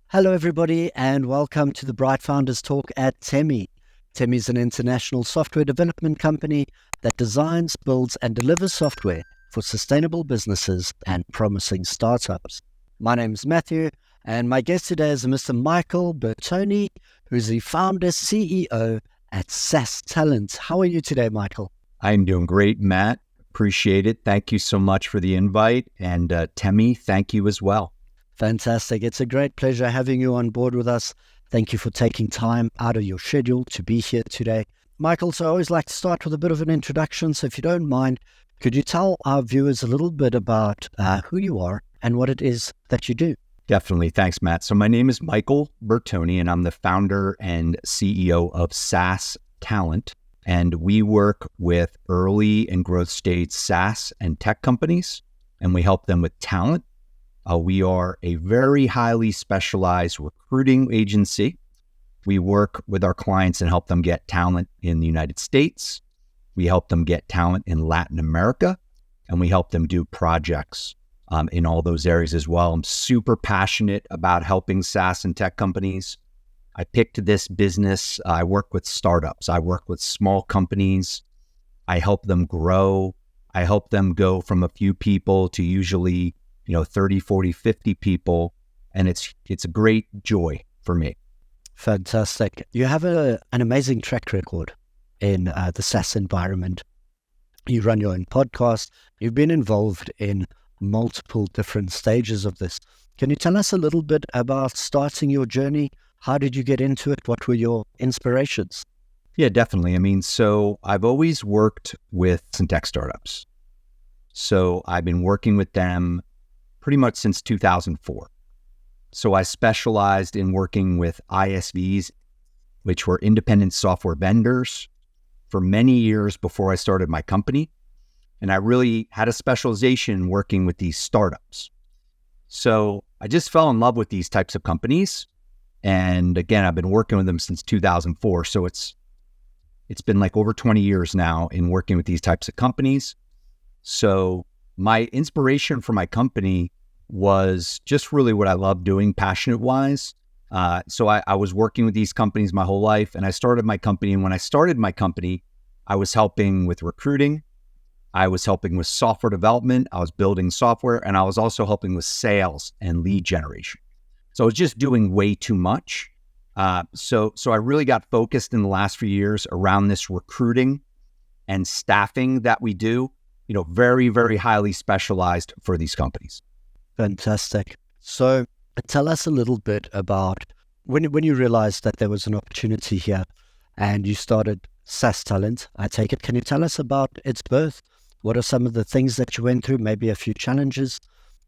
Hello, everybody, and welcome to the Bright Founders Talk at Temy. Temy is an international software development company that designs, builds, and delivers software for sustainable businesses and promising startups. My name is Matthew, and my guest today is Mr. Michael Bertoni, who's the founder CEO at SAS Talent. How are you today, Michael? I'm doing great, Matt. Appreciate it. Thank you so much for the invite. And Temy, thank you as well. Fantastic. It's a great pleasure having you on board with us. Thank you for taking time out of your schedule to be here today. Michael, so I always like to start with a bit of an introduction. So if you don't mind, could you tell our viewers a little bit about who you are and what it is that you do? Definitely. Thanks, Matt. So my name is Michael Bertoni, and I'm the founder and CEO of SAS Talent. And we work with early and growth stage SaaS and tech companies, and we help them with talent. We are a very highly specialized recruiting agency. We work with our clients and help them get talent in the United States. We help them get talent in Latin America, and we help them do projects in all those areas as well. I'm super passionate about helping SaaS and tech companies. I picked this business. I work with startups. I work with small companies. I help them grow. I help them go from a few people to usually 30, 40, 50 people. And it's a great joy for me. Fantastic. You have an amazing track record in the SaaS environment. You run your own podcast. You've been involved in multiple different stages of this. Can you tell us a little bit about starting your journey? How did you get into it? What were your inspirations? Yeah, definitely. So I've always worked with some tech startups. So I've been working with them pretty much since 2004. So I specialized in working with ISVs, which were independent software vendors, for many years before I started my company. And I really had a specialization working with these startups. So I just fell in love with these types of companies. And again, I've been working with them since 2004. So it's been like over 20 years now in working with these types of companies. So my inspiration for my company was just really what I love doing passionate-wise. So I was working with these companies my whole life, and I started my company. And when I started my company, I was helping with recruiting. I was helping with software development. I was building software, and I was also helping with sales and lead generation. So I was just doing way too much. So I really got focused in the last few years around this recruiting and staffing that we do, very, very highly specialized for these companies. Fantastic. So tell us a little bit about when you realized that there was an opportunity here and you started SAS Talent, I take it. Can you tell us about its birth? What are some of the things that you went through, maybe a few challenges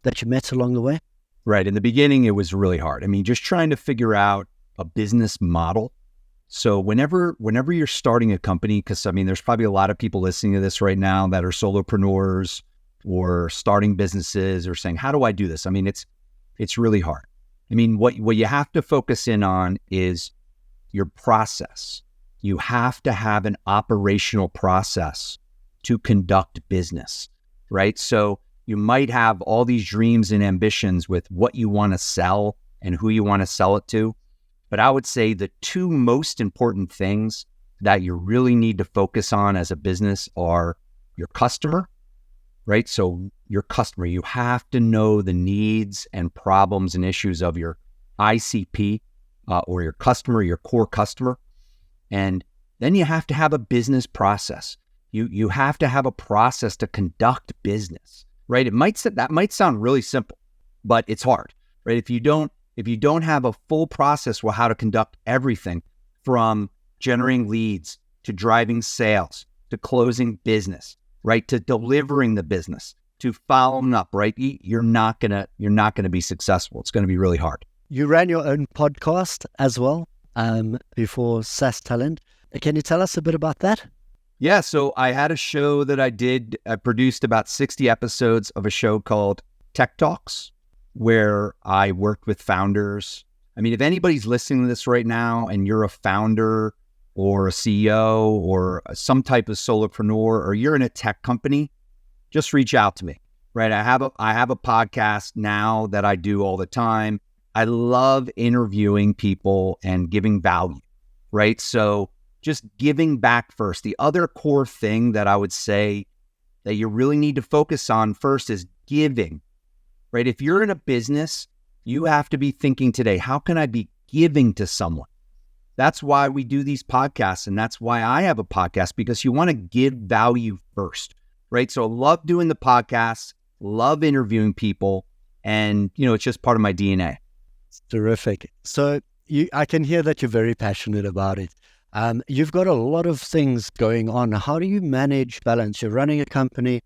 that you met along the way? Right. In the beginning, it was really hard. Just trying to figure out a business model. So whenever you're starting a company, because there's probably a lot of people listening to this right now that are solopreneurs or starting businesses or saying, how do I do this? It's really hard. What you have to focus in on is your process. You have to have an operational process to conduct business, right? So you might have all these dreams and ambitions with what you want to sell and who you want to sell it to. But I would say the two most important things that you really need to focus on as a business are your customer, right? So your customer, you have to know the needs and problems and issues of your ICP or your customer, your core customer. And then you have to have a business process. You have to have a process to conduct business, right? That might sound really simple, but it's hard, right? If you don't have a full process for how to conduct everything from generating leads to driving sales to closing business, right, to delivering the business, to following up, right, you're not gonna be successful. It's gonna be really hard. You ran your own podcast as well before SAS Talent. Can you tell us a bit about that? Yeah, so I had a show that I did. I produced about 60 episodes of a show called Tech Talks, where I worked with founders. If anybody's listening to this right now and you're a founder or a CEO or some type of solopreneur, or you're in a tech company, just reach out to me, right? I have a podcast now that I do all the time. I love interviewing people and giving value, right? So just giving back first. The other core thing that I would say that you really need to focus on first is giving, right? If you're in a business, you have to be thinking today, how can I be giving to someone? That's why we do these podcasts, and that's why I have a podcast, because you want to give value first, right? So I love doing the podcasts, love interviewing people, and, it's just part of my DNA. Terrific. So I can hear that you're very passionate about it. You've got a lot of things going on. How do you manage balance? You're running a company.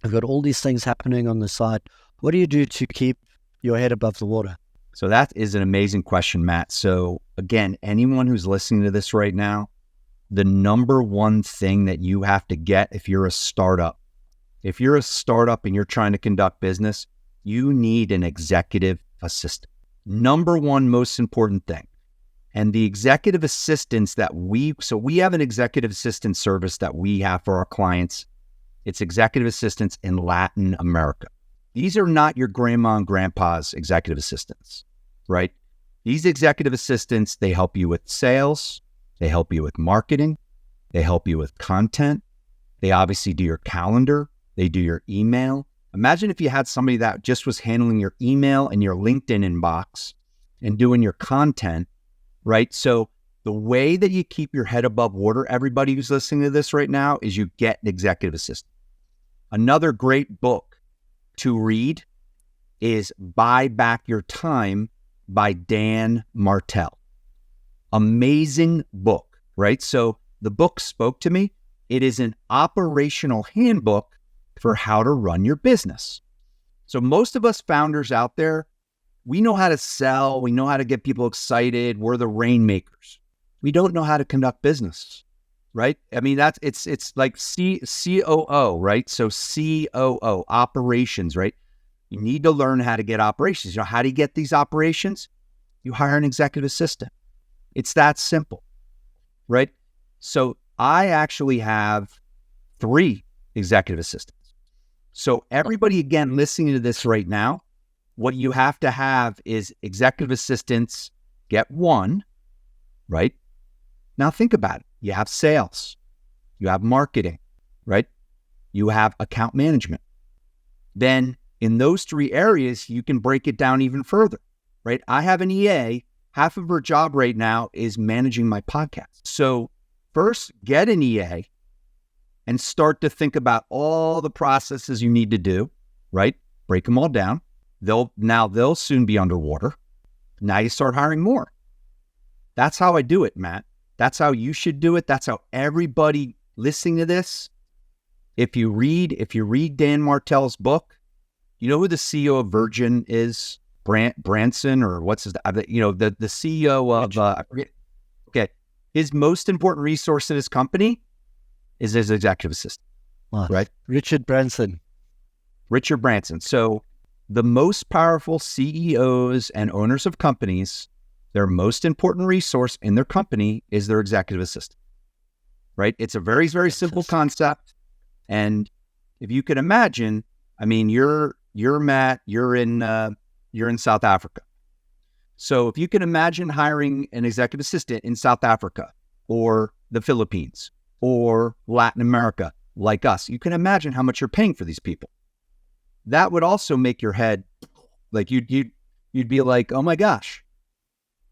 You've got all these things happening on the side. What do you do to keep your head above the water? So that is an amazing question, Matt. So again, anyone who's listening to this right now, the number one thing that you have to get if you're a startup and you're trying to conduct business, you need an executive assistant. Number one most important thing. And the executive assistants we have an executive assistant service that we have for our clients. It's executive assistants in Latin America. These are not your grandma and grandpa's executive assistants, right? These executive assistants, they help you with sales, they help you with marketing, they help you with content, they obviously do your calendar, they do your email. Imagine if you had somebody that just was handling your email and your LinkedIn inbox and doing your content, right? So the way that you keep your head above water, everybody who's listening to this right now, is you get an executive assistant. Another great book to read is Buy Back Your Time by Dan Martell. Amazing book, right? So the book spoke to me. It is an operational handbook for how to run your business. So most of us founders out there, we know how to sell. We know how to get people excited. We're the rainmakers. We don't know how to conduct business, right? I mean, it's like COO, right? So COO, operations, right? You need to learn how to get operations. How do you get these operations? You hire an executive assistant. It's that simple, right? So I actually have 3 executive assistants. So everybody, again, listening to this right now, what you have to have is executive assistants. Get 1, right? Now think about it. You have sales, you have marketing, right? You have account management. Then in those 3 areas, you can break it down even further, right? I have an EA. Half of her job right now is managing my podcast. So first, get an EA and start to think about all the processes you need to do, right? Break them all down. They'll soon be underwater. Now you start hiring more. That's how I do it, Matt. That's how you should do it. That's how everybody listening to this. If you read Dan Martell's book, you know who the CEO of Virgin is? Branson, or what's his, the CEO of, I forget. Okay. His most important resource in his company is his executive assistant, right? Richard Branson. So the most powerful CEOs and owners of companies, their most important resource in their company is their executive assistant, right? It's a very, very simple concept. And if you can imagine, I mean, you're Matt, you're in South Africa. So if you can imagine hiring an executive assistant in South Africa or the Philippines or Latin America, like us, you can imagine how much you're paying for these people. That would also make your head, like you'd be like, oh my gosh,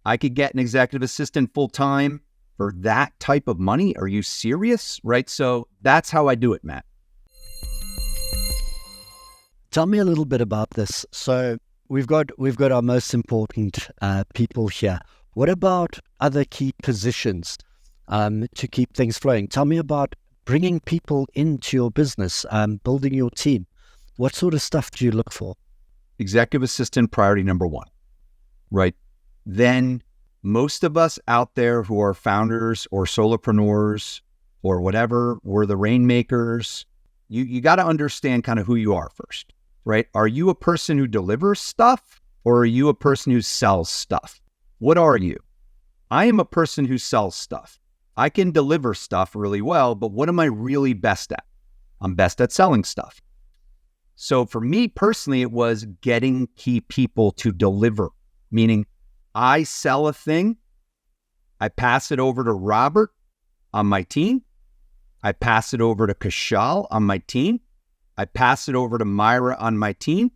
I could get an executive assistant full time for that type of money. Are you serious? Right? So that's how I do it, Matt. Tell me a little bit about this. So we've got our most important people here. What about other key positions to keep things flowing? Tell me about bringing people into your business, building your team. What sort of stuff do you look for? Executive assistant, priority number 1, right? Then most of us out there who are founders or solopreneurs or whatever, we're the rainmakers. You got to understand kind of who you are first, right? Are you a person who delivers stuff, or are you a person who sells stuff? What are you? I am a person who sells stuff. I can deliver stuff really well, but what am I really best at? I'm best at selling stuff. So for me personally, it was getting key people to deliver meaning I sell a thing, I pass it over to Robert on my team, I pass it over to Kashal on my team, I pass it over to Myra on my team.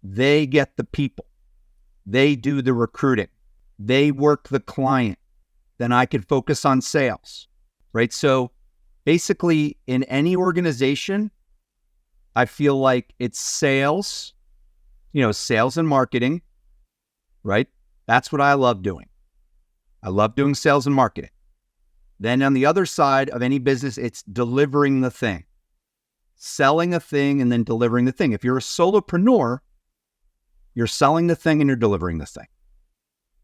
They get the people. They do the recruiting. They work the client. Then I can focus on sales, right? So basically in any organization, I feel like it's sales, sales and marketing, right? That's what I love doing. I love doing sales and marketing. Then on the other side of any business, it's delivering the thing, selling a thing and then delivering the thing. If you're a solopreneur, you're selling the thing and you're delivering the thing.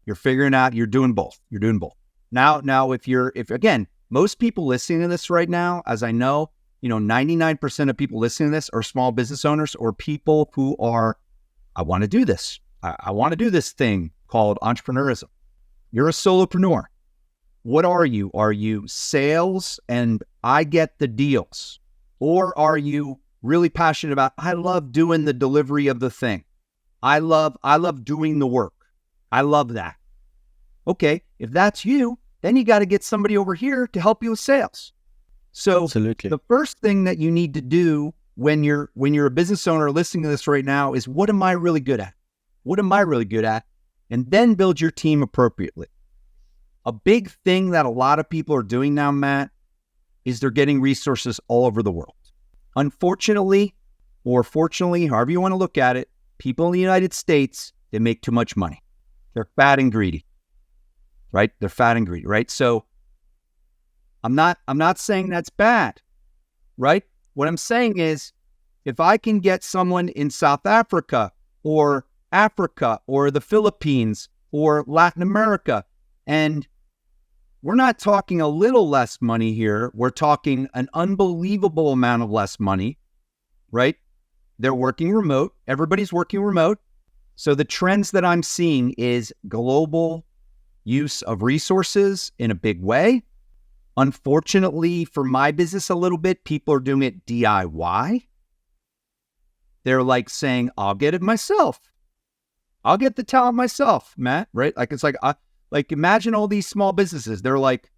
You're figuring out, you're doing both. You're doing both. Now, if again, most people listening to this right now, as I know, 99% of people listening to this are small business owners or people who are, I want to do this. I want to do this thing called entrepreneurism. You're a solopreneur. What are you? Are you sales and I get the deals? Or are you really passionate about, I love doing the delivery of the thing. I love doing the work. I love that. Okay, if that's you, then you got to get somebody over here to help you with sales. So Absolutely. The first thing that you need to do when you're a business owner listening to this right now is, what am I really good at? What am I really good at? And then build your team appropriately. A big thing that a lot of people are doing now, Matt, is they're getting resources all over the world. Unfortunately, or fortunately, however you want to look at it, people in the United States, they make too much money. They're fat and greedy, right? They're fat and greedy, right? So I'm not saying that's bad, right? What I'm saying is, if I can get someone in South Africa or the Philippines or Latin America, and we're not talking a little less money here, we're talking an unbelievable amount of less money, right? They're working remote. Everybody's working remote. So the trends that I'm seeing is global use of resources in a big way. Unfortunately, for my business a little bit, people are doing it DIY. They're like saying, I'll get it myself. I'll get the talent myself, Matt, right? Like, it's like imagine all these small businesses. They're like,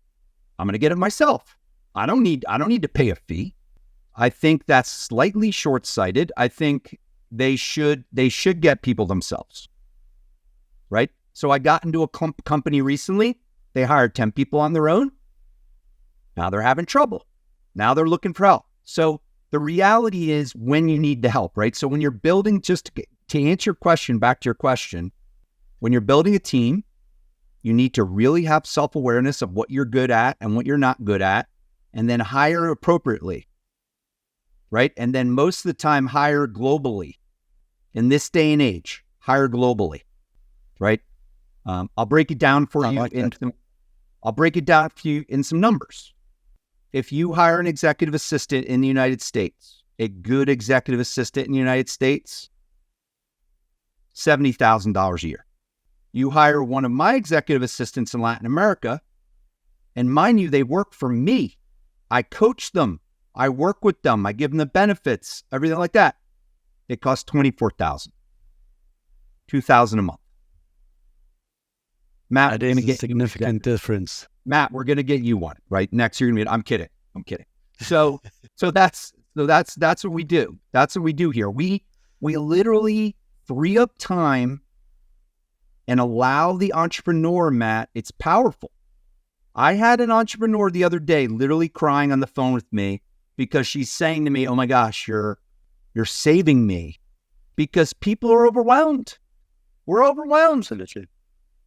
I'm going to get it myself. I don't need to pay a fee. I think that's slightly short-sighted. I think they should get people themselves, right? So I got into a company recently. They hired 10 people on their own. Now they're having trouble. Now they're looking for help. So the reality is when you need the help, right? So when you're building, just to answer your question, back to your question, when you're building a team, you need to really have self-awareness of what you're good at and what you're not good at, and then hire appropriately, right? And then most of the time, hire globally. In this day and age, hire globally, right? I'll break it down for you in some numbers. If you hire an executive assistant in the United States, a good executive assistant in the United States, $70,000 a year. You hire one of my executive assistants in Latin America, and mind you, they work for me. I coach them. I work with them. I give them the benefits, everything like that. It costs $24,000, $2,000 a month. Matt, that is a significant difference. Matt, we're going to get you one, right? Next, you're going to be, I'm kidding. So that's what we do. That's what we do here. We literally free up time and allow the entrepreneur, Matt. It's powerful. I had an entrepreneur the other day literally crying on the phone with me because she's saying to me, oh my gosh, you're saving me, because people are overwhelmed. We're overwhelmed.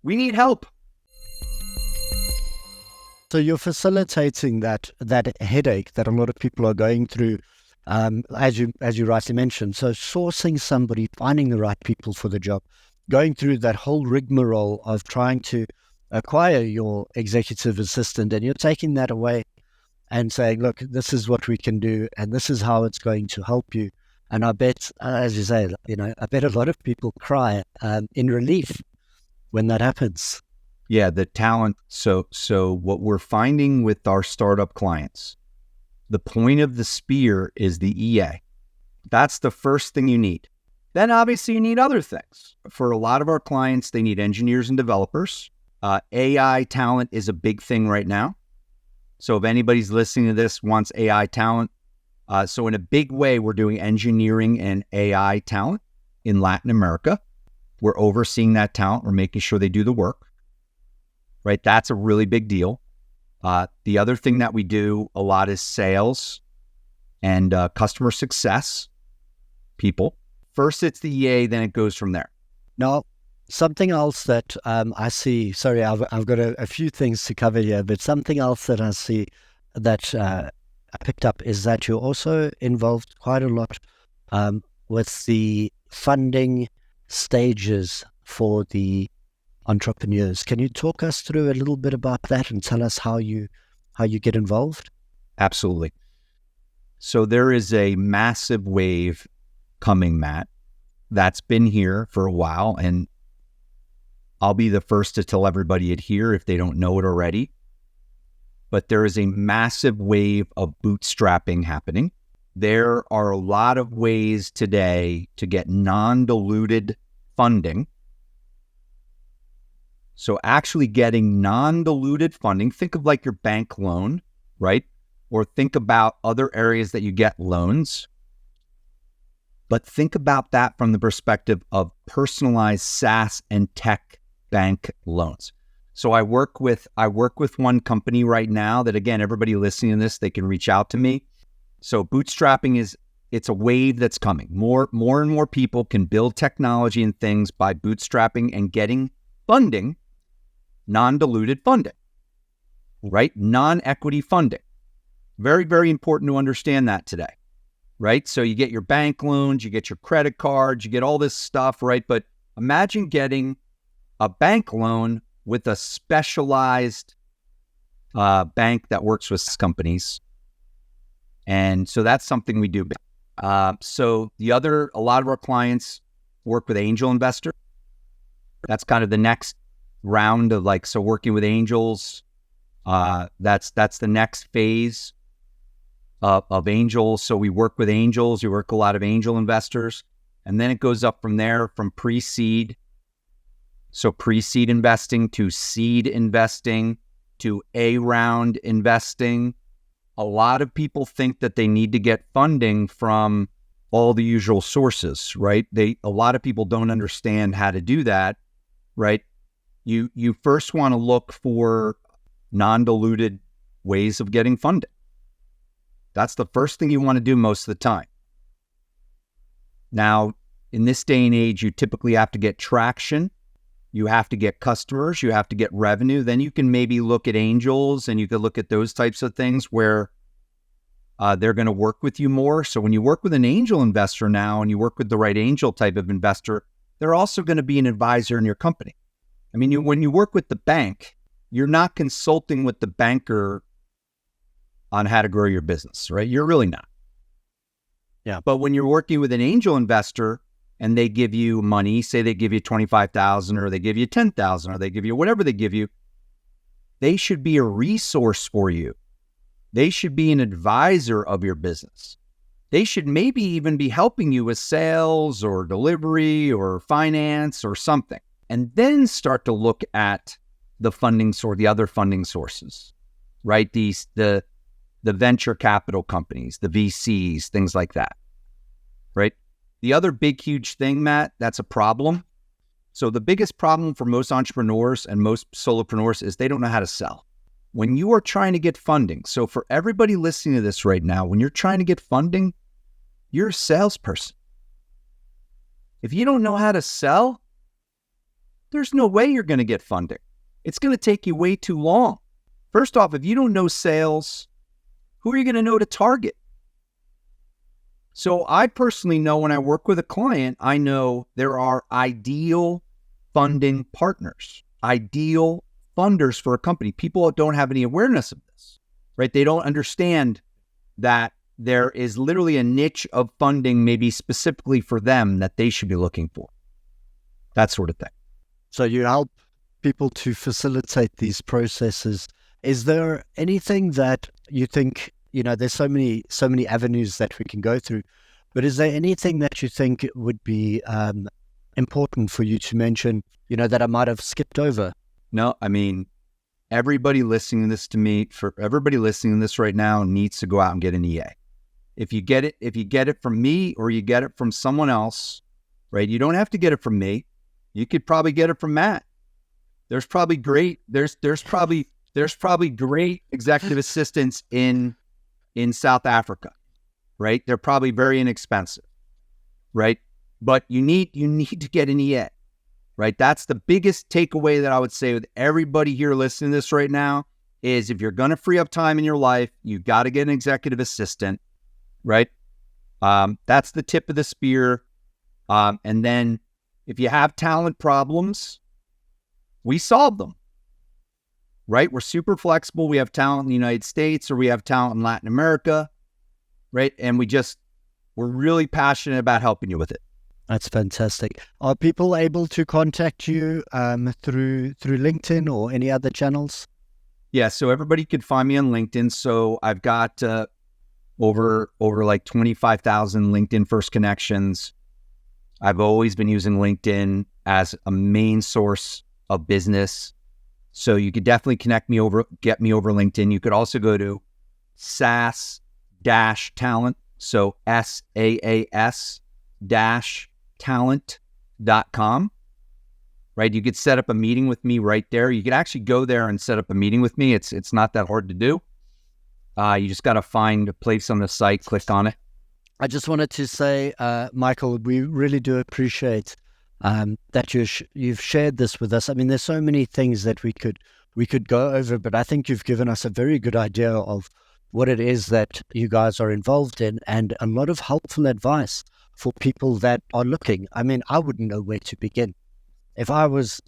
We need help. So you're facilitating that headache that a lot of people are going through, as you rightly mentioned. So sourcing somebody, finding the right people for the job, going through that whole rigmarole of trying to acquire your executive assistant, and you're taking that away and saying, look, this is what we can do, and this is how it's going to help you. And I bet, as you say, I bet a lot of people cry in relief when that happens. Yeah, the talent. So what we're finding with our startup clients, the point of the spear is the EA. That's the first thing you need. Then obviously you need other things. For a lot of our clients, they need engineers and developers. AI talent is a big thing right now. So if anybody's listening to this wants AI talent, so in a big way, we're doing engineering and AI talent in Latin America. We're overseeing that talent. We're making sure they do the work, right? That's a really big deal. The other thing that we do a lot is sales and customer success people. First, it's the EA, then it goes from there. Now, something else that I see, sorry, I've got a few things to cover here, but something else that I see that I picked up is that you're also involved quite a lot with the funding stages for the entrepreneurs. Can you talk us through a little bit about that and tell us how you get involved? Absolutely. So there is a massive wave coming, Matt, that's been here for a while, and I'll be the first to tell everybody it here if they don't know it already. But there is a massive wave of bootstrapping happening. There are a lot of ways today to get non-diluted funding. So actually getting non-diluted funding, think of like your bank loan, right? Or think about other areas that you get loans. But think about that from the perspective of personalized SaaS and tech bank loans. So I work with one company right now that, again, everybody listening to this, they can reach out to me. So bootstrapping it's a wave that's coming. More and more people can build technology and things by bootstrapping and getting funding, non-diluted funding, right? Non-equity funding. Very, very important to understand that today, right? So you get your bank loans, you get your credit cards, you get all this stuff, right? But imagine getting a bank loan with a specialized bank that works with companies. And so that's something we do. So a lot of our clients work with angel investors. That's kind of the next round of so working with angels. That's the next phase of angels. So we work with angels. We work a lot of angel investors. And then it goes up from there from pre-seed. So pre-seed investing to seed investing to A-round investing. A lot of people think that they need to get funding from all the usual sources, right? A lot of people don't understand how to do that, right? You first want to look for non-diluted ways of getting funding. That's the first thing you want to do most of the time. Now, in this day and age, you typically have to get traction. You have to get customers. You have to get revenue. Then you can maybe look at angels and you could look at those types of things where they're going to work with you more. So when you work with an angel investor now and you work with the right angel type of investor, they're also going to be an advisor in your company. I mean, when you work with the bank, you're not consulting with the banker on how to grow your business, right? You're really not. Yeah. But when you're working with an angel investor and they give you money, say they give you $25,000 or they give you $10,000 or they give you whatever they give you, they should be a resource for you. They should be an advisor of your business. They should maybe even be helping you with sales or delivery or finance or something. And then start to look at the funding source, the other funding sources, right? The venture capital companies, the VCs, things like that, right? The other big, huge thing, Matt, that's a problem. So the biggest problem for most entrepreneurs and most solopreneurs is they don't know how to sell. When you are trying to get funding, so for everybody listening to this right now, when you're trying to get funding, you're a salesperson. If you don't know how to sell, there's no way you're going to get funding. It's going to take you way too long. First off, if you don't know sales, who are you going to know to target? So I personally know when I work with a client, I know there are ideal funding partners, ideal funders for a company. People don't have any awareness of this, right? They don't understand that there is literally a niche of funding maybe specifically for them that they should be looking for. That sort of thing. So you help people to facilitate these processes. Is there anything that you think, there's so many avenues that we can go through, But is there anything that you think would be important for you to mention, that I might have skipped over? No, I mean, everybody listening to this right now needs to go out and get an EA. If you get it from me or you get it from someone else, right? You don't have to get it from me. You could probably get it from Matt. There's probably great executive assistants in South Africa, right? They're probably very inexpensive, right? But you need to get an EA, right? That's the biggest takeaway that I would say with everybody here listening to this right now is if you're going to free up time in your life, you got to get an executive assistant, right? That's the tip of the spear. And then if you have talent problems, we solve them, right? We're super flexible. We have talent in the United States or we have talent in Latin America, right? And we're really passionate about helping you with it. That's fantastic. Are people able to contact you through LinkedIn or any other channels? Yeah, so everybody could find me on LinkedIn. So I've got over like 25,000 LinkedIn first connections. I've always been using LinkedIn as a main source of business. So you could definitely get me over LinkedIn. You could also go to SAS Talent. So SAAS talent.com, right? You could set up a meeting with me right there. You could actually go there and set up a meeting with me. It's not that hard to do. You just got to find a place on the site, click on it. I just wanted to say, Michael, we really do appreciate that you've shared this with us. I mean, there's so many things that we could go over, but I think you've given us a very good idea of what it is that you guys are involved in and a lot of helpful advice for people that are looking. I mean, I wouldn't know where to begin. If I was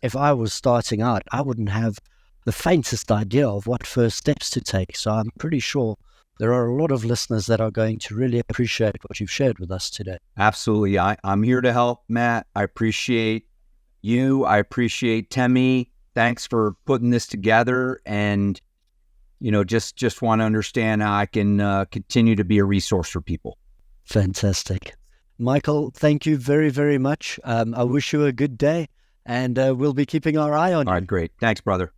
starting out, I wouldn't have the faintest idea of what first steps to take. So I'm pretty sure there are a lot of listeners that are going to really appreciate what you've shared with us today. Absolutely. I'm here to help, Matt. I appreciate you. I appreciate Temy. Thanks for putting this together and, just want to understand how I can continue to be a resource for people. Fantastic. Michael, thank you very, very much. I wish you a good day and we'll be keeping our eye on you. All right, great. Thanks, brother.